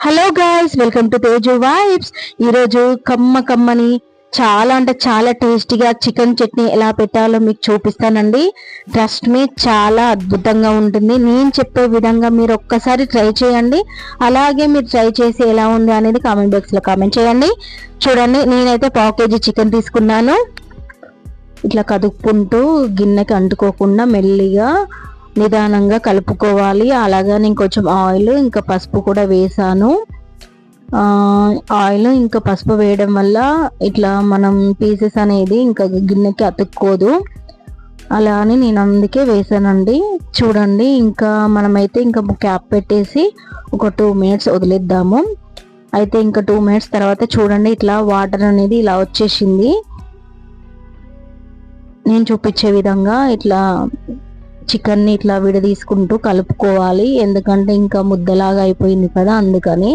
Hello guys, welcome to Teju vibes. ఈరోజు కమ్మని చాలా అంటే చాలా టేస్టీగా చికెన్ చట్నీ ఎలా పెట్టాలో మీకు చూపిస్తానండి. ట్రస్ట్ మీ, చాలా అద్భుతంగా ఉంటుంది. నేను చెప్పే విధంగా మీరు ఒక్కసారి ట్రై చేయండి. అలాగే మీరు ట్రై చేసి ఎలా ఉంది అనేది కామెంట్ బాక్స్లో కామెంట్ చేయండి. చూడండి, నేనైతే పావు కేజీ చికెన్ తీసుకున్నాను. ఇట్లా కదుపుకుంటూ గిన్నెకి అంటుకోకుండా మెల్లిగా నిదానంగా కలుపుకోవాలి. అలాగే నేను కొంచెం ఆయిల్ ఇంకా పసుపు కూడా వేసాను. ఆయిల్ ఇంకా పసుపు వేయడం వల్ల ఇట్లా మనం పీసెస్ అనేది ఇంకా గిన్నెకి అతుక్కోదు. అలా అని నేను అందుకే వేసానండి. చూడండి, ఇంకా మనమైతే ఇంకా క్యాప్ పెట్టేసి ఒక 2 minutes వదిలేద్దాము. అయితే ఇంకా 2 minutes తర్వాత చూడండి, ఇట్లా వాటర్ అనేది ఇలా వచ్చేసింది. నేను చూపించే విధంగా ఇట్లా చికెన్ని ఇట్లా విడదీసుకుంటూ కలుపుకోవాలి. ఎందుకంటే ఇంకా ముద్దలాగా అయిపోయింది కదా, అందుకని.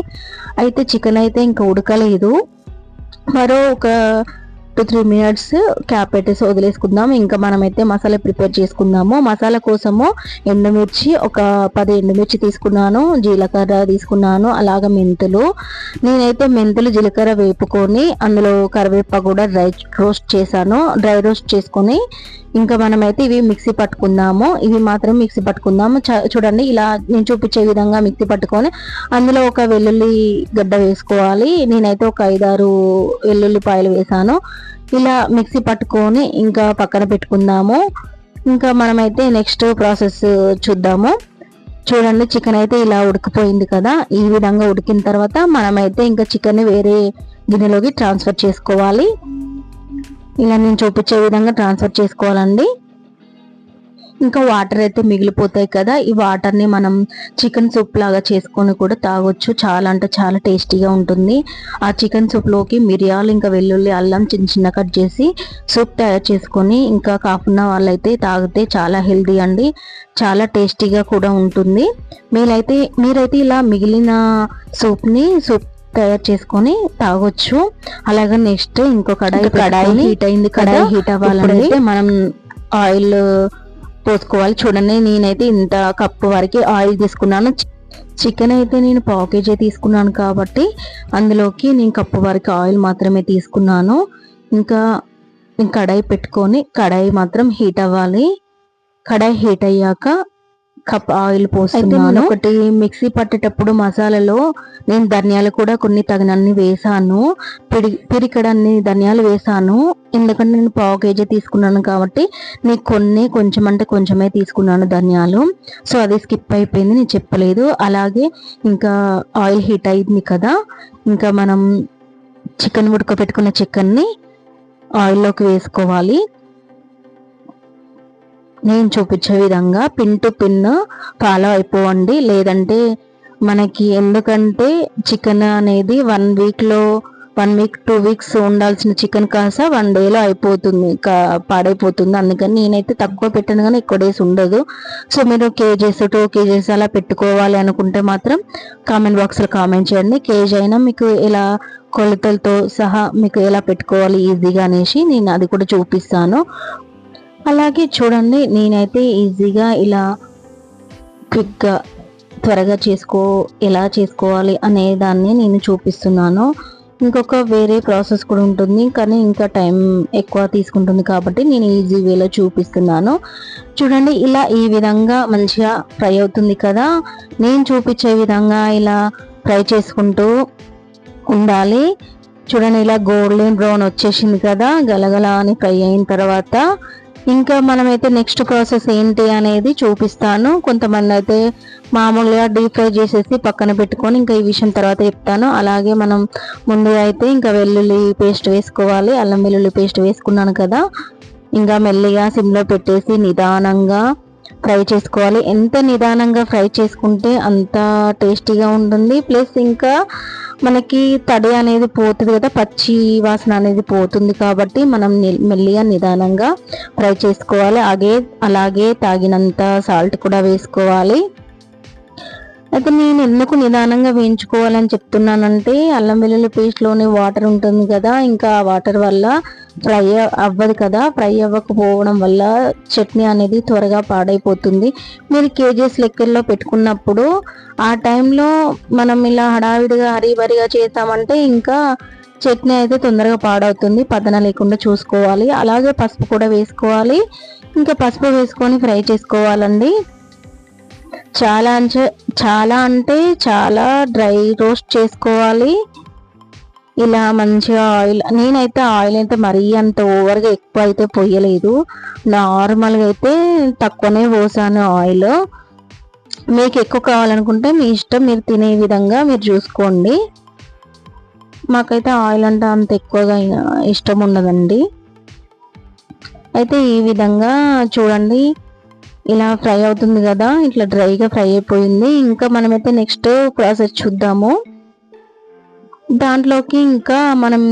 అయితే చికెన్ అయితే ఇంకా ఉడకలేదు. మరో ఒక 2-3 minutes క్యాప్ పెట్టేసి వదిలేసుకుందాం. ఇంకా మనమైతే మసాలా ప్రిపేర్ చేసుకుందాము. మసాలా కోసము ఎండుమిర్చి ఒక 10 ఎండుమిర్చి తీసుకున్నాను, జీలకర్ర తీసుకున్నాను, అలాగే మెంతులు. నేనైతే మెంతులు జీలకర్ర వేపుకొని అందులో కరివేపాకు కూడా డ్రై రోస్ట్ చేసుకొని ఇంకా మనమైతే ఇవి మిక్సీ పట్టుకుందాము. ఇవి మాత్రం మిక్సీ పట్టుకుందాము. చూడండి, ఇలా నేను చూపించే విధంగా మిక్సీ పట్టుకొని అందులో ఒక వెల్లుల్లి గడ్డ వేసుకోవాలి. నేనైతే ఒక 5-6 వెల్లుల్లిపాయలు వేసాను. ఇలా మిక్సీ పట్టుకొని ఇంకా పక్కన పెట్టుకుందాము. ఇంకా మనమైతే నెక్స్ట్ ప్రాసెస్ చూద్దాము. చూడండి, చికెన్ అయితే ఇలా ఉడికిపోయింది కదా. ఈ విధంగా ఉడికిన తర్వాత మనమైతే ఇంకా చికెన్ వేరే గిన్నెలోకి ట్రాన్స్ఫర్ చేసుకోవాలి. ఇలా నేను చూపించే విధంగా ట్రాన్స్ఫర్ చేసుకోవాలండి. ఇంకా వాటర్ అయితే మిగిలిపోతాయి కదా, ఈ వాటర్ని మనం చికెన్ సూప్ లాగా చేసుకొని కూడా తాగొచ్చు. చాలా అంటే చాలా టేస్టీగా ఉంటుంది. ఆ చికెన్ సూప్లోకి మిరియాలు ఇంకా వెల్లుల్లి అల్లం చిన్న కట్ చేసి సూప్ తయారు చేసుకొని ఇంకా కాకుండా వాళ్ళైతే తాగితే చాలా హెల్తీ అండి, చాలా టేస్టీగా కూడా ఉంటుంది. మీరైతే ఇలా మిగిలిన సూప్ తయారు చేసుకొని తాగొచ్చు. అలాగే నెక్స్ట్ ఇంకో కడాయి హీట్ అయింది. కడాయి హీట్ అవ్వాలంటే మనం ఆయిల్ పోసుకోవాలి. చూడండి, నేనైతే ఇంత కప్పు వరకు ఆయిల్ తీసుకున్నాను. చికెన్ అయితే నేను పావు కేజీ తీసుకున్నాను కాబట్టి అందులోకి నేను కప్పు వరకు ఆయిల్ మాత్రమే తీసుకున్నాను. ఇంకా కడాయి పెట్టుకొని కడాయి మాత్రం హీట్ అవ్వాలి. కడాయి హీట్ అయ్యాక కప్ ఆయిల్ పోస్తున్నాను. ఒకటి మిక్సీ పట్టేటప్పుడు మసాలాలో నేను ధనియాలు కూడా కొన్ని తగినన్ని వేసాను. పిరికడన్ని ధనియాలు వేసాను. ఎందుకంటే నేను పావు కేజీ తీసుకున్నాను కాబట్టి నేను కొంచెం అంటే కొంచెమే తీసుకున్నాను ధనియాలు. సో అది స్కిప్ అయిపోయింది, నేను చెప్పలేదు. అలాగే ఇంకా ఆయిల్ హీట్ అయింది కదా, ఇంకా మనం చికెన్ ఉడకబెట్టుకున్న చికెన్ని ఆయిల్లోకి వేసుకోవాలి. నేను చూపించే విధంగా పిన్ టు పిన్ ఫాలో అయిపోవండి. లేదంటే మనకి, ఎందుకంటే చికెన్ అనేది 1 week 2 weeks ఉండాల్సిన చికెన్ కాస్త 1 dayలో అయిపోతుంది, పాడైపోతుంది. అందుకని నేనైతే తక్కువ పెట్టాను కానీ ఎక్కువ డేస్ ఉండదు. సో మీరు కేజెస్ 2 kgs అలా పెట్టుకోవాలి అనుకుంటే మాత్రం కామెంట్ బాక్స్లో కామెంట్ చేయండి. కేజీ అయినా మీకు ఎలా కొలతలతో సహా మీకు ఎలా పెట్టుకోవాలి ఈజీగా అనేసి నేను అది కూడా చూపిస్తాను. అలాగే చూడండి, నేనైతే ఈజీగా ఇలా క్విక్గా త్వరగా ఎలా చేసుకోవాలి అనే దాన్ని నేను చూపిస్తున్నాను. ఇంకొక వేరే ప్రాసెస్ కూడా ఉంటుంది కానీ ఇంకా టైం ఎక్కువ తీసుకుంటుంది కాబట్టి నేను ఈజీ వేలో చూపిస్తున్నాను. చూడండి, ఇలా ఈ విధంగా మంచిగా ఫ్రై అవుతుంది కదా. నేను చూపించే విధంగా ఇలా ఫ్రై చేసుకుంటూ ఉండాలి. చూడండి, ఇలా గోల్డెన్ బ్రౌన్ వచ్చేసింది కదా. గలగల అని ఫ్రై అయిన తర్వాత ఇంకా మనమైతే నెక్స్ట్ ప్రాసెస్ ఏంటి అనేది చూపిస్తాను. కొంతమంది అయితే మామూలుగా డీప్ ఫ్రై చేసేసి పక్కన పెట్టుకొని ఇంకా ఈ విషయం తర్వాత చెప్తాను. అలాగే మనం ముందుగా అయితే ఇంకా వెల్లుల్లి పేస్ట్ వేసుకోవాలి. అల్లం వెల్లుల్లి పేస్ట్ వేసుకున్నాను కదా, ఇంకా మెల్లిగా సిమ్లో పెట్టేసి నిదానంగా ఫ్రై చేసుకోవాలి. ఎంత నిదానంగా ఫ్రై చేసుకుంటే అంత టేస్టీగా ఉంటుంది. ప్లస్ ఇంకా మనకి తడి అనేది పోతుంది కదా, పచ్చి వాసన అనేది పోతుంది. కాబట్టి మనం మెల్లిగా నిదానంగా ఫ్రై చేసుకోవాలి. అలాగే తాగినంత సాల్ట్ కూడా వేసుకోవాలి. అయితే నేను ఎందుకు నిదానంగా వేయించుకోవాలని చెప్తున్నానంటే అల్లం వెల్లుల్లి పేస్ట్లోనే వాటర్ ఉంటుంది కదా, ఇంకా ఆ వాటర్ వల్ల ఫ్రై అవ్వదు కదా, ఫ్రై అవ్వకపోవడం వల్ల చట్నీ అనేది త్వరగా పాడైపోతుంది. మీరు కేజీస్ లెక్కల్లో పెట్టుకున్నప్పుడు ఆ టైంలో మనం ఇలా హడావిడిగా హరీబరిగా చేస్తామంటే ఇంకా చట్నీ అయితే తొందరగా పాడవుతుంది. పదన లేకుండా చూసుకోవాలి. అలాగే పసుపు కూడా వేసుకోవాలి. ఇంకా పసుపు వేసుకొని ఫ్రై చేసుకోవాలండి. చాలా అంటే చాలా డ్రై రోస్ట్ చేసుకోవాలి. ఇలా మంచిగా ఆయిల్, నేనైతే ఆయిల్ అయితే మరీ అంత ఓవర్గా ఎక్కువ అయితే పొయ్యలేదు, నార్మల్గా అయితే తక్కువనే పోసాను ఆయిల్. మీకు ఎక్కువ కావాలనుకుంటే మీ ఇష్టం, మీరు తినే విధంగా మీరు చూసుకోండి. మాకైతే ఆయిల్ అంటే అంత ఎక్కువగా ఇష్టం ఉండదండి. అయితే ఈ విధంగా చూడండి, ఇలా ఫ్రై అవుతుంది కదా, ఇట్లా డ్రైగా ఫ్రై అయిపోయింది. ఇంకా మనమైతే నెక్స్ట్ ప్రాసెస్ చూద్దాము. దాంట్లోకి ఇంకా మనం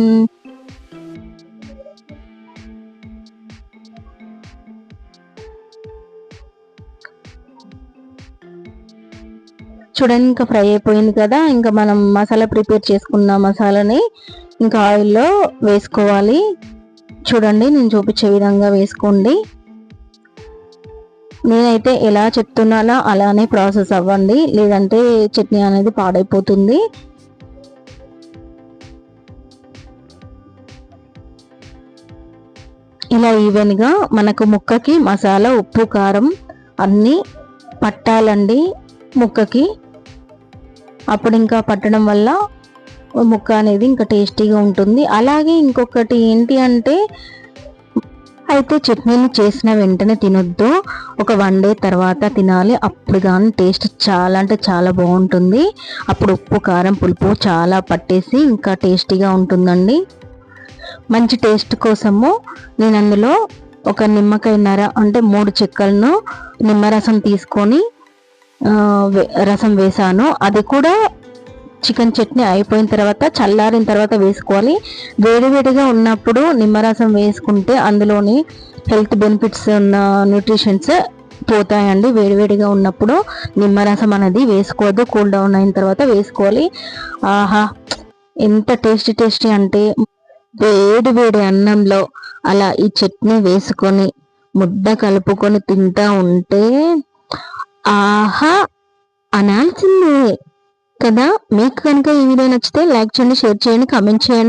చూడండి, ఇంకా ఫ్రై అయిపోయింది కదా, ఇంకా మనం మసాలా ప్రిపేర్ చేసుకున్న మసాలాని ఇంకా ఆయిల్లో వేసుకోవాలి. చూడండి, నేను చూపించే విధంగా వేసుకోండి. నేనైతే ఎలా చెప్తున్నానో అలానే ప్రాసెస్ అవ్వండి, లేదంటే చట్నీ అనేది పాడైపోతుంది. ఇలా ఈవెన్గా మనకు ముక్కకి మసాలా, ఉప్పు, కారం అన్నీ పట్టాలండి ముక్కకి. అప్పుడు ఇంకా పట్టడం వల్ల ముక్క అనేది ఇంకా టేస్టీగా ఉంటుంది. అలాగే ఇంకొకటి ఏంటి అంటే, అయితే చట్నీలు చేసిన వెంటనే తినొద్దు, ఒక 1 డే తర్వాత తినాలి. అప్పుడు కానీ టేస్ట్ చాలా అంటే చాలా బాగుంటుంది. అప్పుడు ఉప్పు, కారం, పులుపు చాలా పట్టేసి ఇంకా టేస్టీగా ఉంటుందండి. మంచి టేస్ట్ కోసము నేను అందులో ఒక నిమ్మకాయన్నర అంటే 3 చెక్కలను నిమ్మరసం తీసుకొని రసం వేసాను. అది కూడా చికెన్ చట్నీ అయిపోయిన తర్వాత, చల్లారిన తర్వాత వేసుకోవాలి. వేడివేడిగా ఉన్నప్పుడు నిమ్మరసం వేసుకుంటే అందులోని హెల్త్ బెనిఫిట్స్ ఉన్న న్యూట్రిషన్స్ పోతాయండి. వేడివేడిగా ఉన్నప్పుడు నిమ్మరసం అనేది వేసుకోవద్దు, కూల్ డౌన్ అయిన తర్వాత వేసుకోవాలి. ఆహా, ఎంత టేస్టీ అంటే వేడి వేడి అన్నంలో అలా ఈ చట్నీ వేసుకొని ముద్ద కలుపుకొని తింటా ఉంటే ఆహా అనాల్సిందే కదా. మీకు కనుక ఈ వీడియో నచ్చితే లైక్ చేయండి, షేర్ చేయండి, కామెంట్ చేయండి.